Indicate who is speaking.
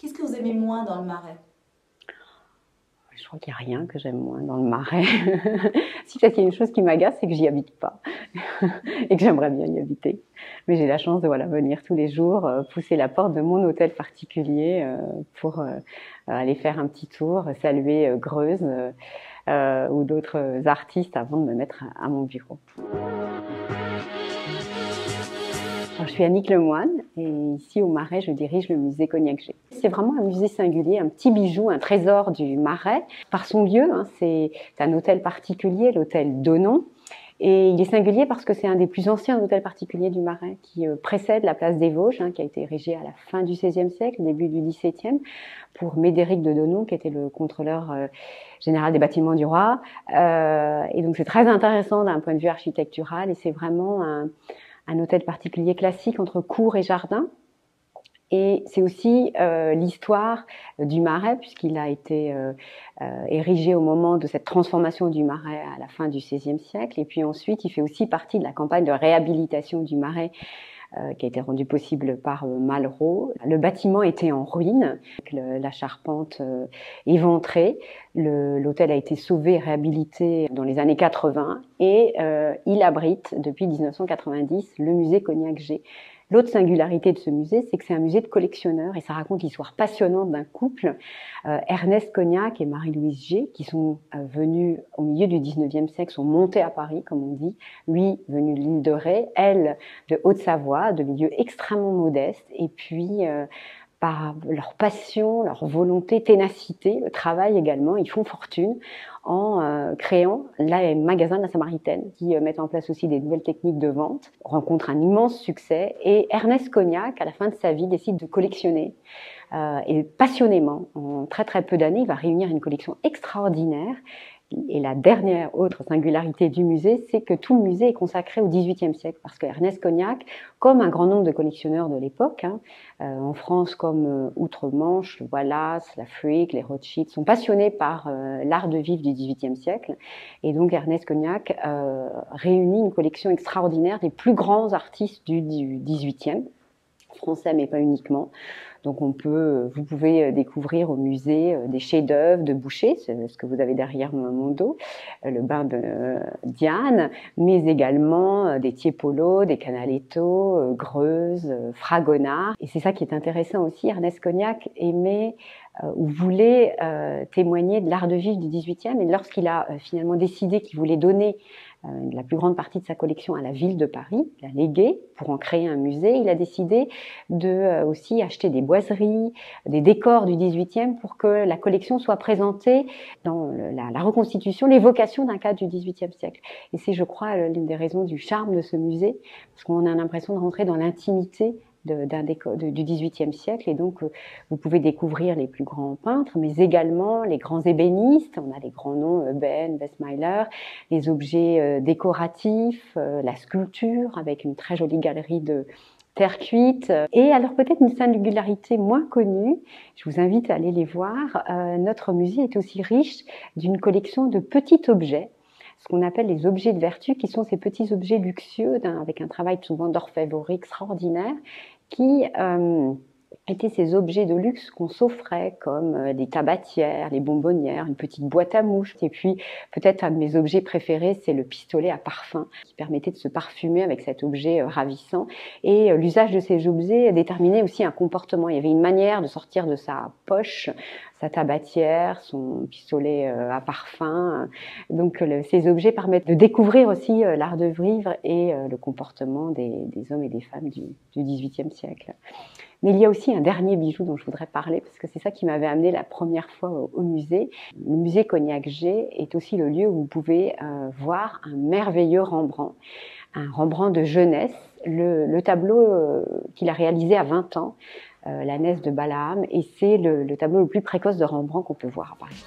Speaker 1: Qu'est-ce que vous aimez moins dans le Marais?
Speaker 2: Je crois qu'il n'y a rien que j'aime moins dans le Marais. Si peut-être qu'il y a une chose qui m'agace, c'est que j'y habite pas et que j'aimerais bien y habiter. Mais j'ai la chance de venir tous les jours, pousser la porte de mon hôtel particulier pour aller faire un petit tour, saluer Greuze ou d'autres artistes avant de me mettre à mon bureau. Alors, je suis Annick Lemoine et ici au Marais, je dirige le musée Cognac-G. C'est vraiment un musée singulier, un petit bijou, un trésor du Marais. Par son lieu, c'est un hôtel particulier, l'hôtel Donon. Et il est singulier parce que c'est un des plus anciens hôtels particuliers du Marais qui précède la place des Vosges, qui a été érigée à la fin du XVIe siècle, début du XVIIe, pour Médéric de Donon, qui était le contrôleur général des bâtiments du roi. Et donc c'est très intéressant d'un point de vue architectural et c'est vraiment un hôtel particulier classique entre cour et jardin. Et c'est aussi l'histoire du Marais, puisqu'il a été érigé au moment de cette transformation du Marais à la fin du XVIe siècle. Et puis ensuite, il fait aussi partie de la campagne de réhabilitation du Marais qui a été rendue possible par Malraux. Le bâtiment était en ruine, avec la charpente éventrée. L'hôtel a été sauvé et réhabilité dans les années 80 et il abrite depuis 1990 le musée Cognac-G. L'autre singularité de ce musée, c'est que c'est un musée de collectionneurs et ça raconte l'histoire passionnante d'un couple, Ernest Cognac et Marie-Louise G, qui sont venus au milieu du 19e siècle, sont montés à Paris, comme on dit, lui venu de l'île de Ré, elle de Haute-Savoie, de milieu extrêmement modeste, et puis par leur passion, leur volonté, ténacité, le travail également, ils font fortune en créant les magasins de la Samaritaine qui mettent en place aussi des nouvelles techniques de vente, rencontrent un immense succès et Ernest Cognac, à la fin de sa vie, décide de collectionner et passionnément, en très très peu d'années, il va réunir une collection extraordinaire. Et la dernière autre singularité du musée, c'est que tout le musée est consacré au XVIIIe siècle, parce que Ernest Cognac, comme un grand nombre de collectionneurs de l'époque, en France comme outre-Manche, le Wallace, la Frick, les Rothschild, sont passionnés par l'art de vivre du XVIIIe siècle. Et donc Ernest Cognac réunit une collection extraordinaire des plus grands artistes du XVIIIe, français mais pas uniquement. Donc vous pouvez découvrir au musée des chefs-d'œuvre de Boucher, c'est ce que vous avez derrière mon dos, le bain de Diane, mais également des Tiepolo, des Canaletto, Greuze, Fragonard. Et c'est ça qui est intéressant aussi, Ernest Cognac aimait ou voulait témoigner de l'art de vivre du XVIIIe, et lorsqu'il a finalement décidé qu'il voulait donner la plus grande partie de sa collection à la ville de Paris, la léguer pour en créer un musée. Il a décidé de aussi acheter des boiseries, des décors du XVIIIe pour que la collection soit présentée dans la reconstitution, l'évocation d'un cadre du XVIIIe siècle. Et c'est, je crois, l'une des raisons du charme de ce musée, parce qu'on a l'impression de rentrer dans l'intimité du XVIIIe siècle, et donc vous pouvez découvrir les plus grands peintres, mais également les grands ébénistes. On a les grands noms, Ben, Westmeiler, les objets décoratifs, la sculpture avec une très jolie galerie de terre cuite. Et alors peut-être une singularité moins connue, je vous invite à aller les voir, notre musée est aussi riche d'une collection de petits objets, ce qu'on appelle les objets de vertu, qui sont ces petits objets luxueux, avec un travail souvent d'orfèvrerie extraordinaire, qui étaient ces objets de luxe qu'on s'offrait, comme des tabatières, les bonbonnières, une petite boîte à mouches. Et puis, peut-être un de mes objets préférés, c'est le pistolet à parfum, qui permettait de se parfumer avec cet objet ravissant. Et l'usage de ces objets déterminait aussi un comportement. Il y avait une manière de sortir de sa poche sa tabatière, son pistolet à parfum. Donc ces objets permettent de découvrir aussi l'art de vivre et le comportement des hommes et des femmes du XVIIIe siècle. Mais il y a aussi un dernier bijou dont je voudrais parler, parce que c'est ça qui m'avait amené la première fois au musée. Le musée Cognac-G est aussi le lieu où vous pouvez voir un merveilleux Rembrandt, un Rembrandt de jeunesse, le tableau qu'il a réalisé à 20 ans, l'ânesse de Balaam, et c'est le tableau le plus précoce de Rembrandt qu'on peut voir à Paris.